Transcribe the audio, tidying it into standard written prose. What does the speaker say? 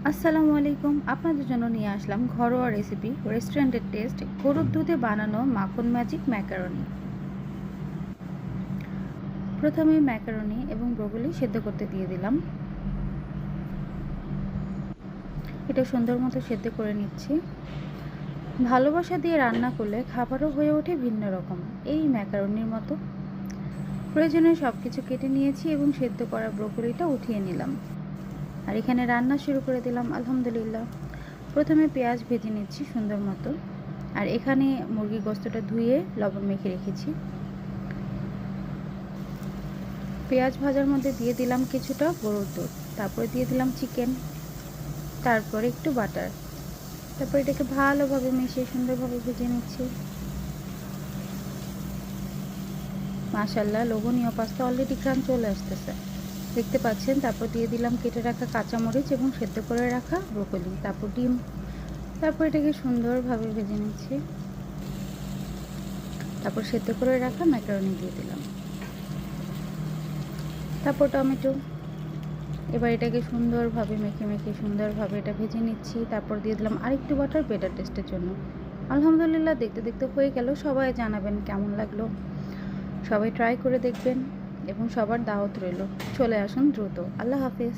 আসসালামু আলাইকুম। আপনাদের জন্য নিয়ে আসলাম ঘরোয়া রেসিপি রেস্টুরেন্টের টেস্ট গরুর দুধে বানানো মাখন ম্যাজিক ম্যাকারনি। প্রথমে ম্যাকারনি এবং ব্রোকলি সেদ্ধ করতে দিয়ে দিলাম। এটা সুন্দর মতো সেদ্ধ করে নিচ্ছি। ভালোবাসা দিয়ে রান্না করলে খাবারও হয়ে ওঠে ভিন্ন রকম, এই ম্যাকারনির মতো। প্রয়োজনীয় সব কিছু কেটে নিয়েছি এবং সেদ্ধ করা ব্রোকলিটা উঠিয়ে নিলাম। আর এখানে রান্না শুরু করে দিলাম। আলহামদুলিল্লাহ, প্রথমে পেঁয়াজ ভেজে নিচ্ছি সুন্দর মতো। আর এখানে মুরগির গোশতটা ধুয়ে লবণ মেখে রেখেছি। পেঁয়াজ ভাজার মধ্যে দিয়ে দিলাম কিছুটা গরুর দুধ, তারপরে দিয়ে দিলাম চিকেন, তারপরে একটু বাটার, তারপর এটাকে ভালোভাবে মিশিয়ে সুন্দরভাবে ভেজে নিচ্ছি। মাশাআল্লাহ, লোভনীয় পাস্তা অলরেডি ঘ্রাণ চলে আসতেছে, দেখতে পাচ্ছেন। তারপর দিয়ে দিলাম কেটে রাখা কাঁচামরিচ এবং সেদ্ধ করে রাখা ব্রোকলি, তারপর ডিম, তারপর এটাকে সুন্দরভাবে ভেজে নিচ্ছি। তারপর সেদ্ধ করে রাখা ম্যাকারনি দিয়ে দিলাম, তারপর টমেটো। এবার এটাকে সুন্দরভাবে মেখে সুন্দরভাবে এটা ভেজে নিচ্ছি। তারপর দিয়ে দিলাম আরেকটু বাটার বেটার টেস্টের জন্য। আলহামদুলিল্লাহ, দেখতে দেখতে হয়ে গেল। সবাই জানাবেন কেমন লাগলো, সবাই ট্রাই করে দেখবেন এবং সবার দাওয়াত রইল। চলে আসুন দ্রুত। আল্লাহ হাফেজ।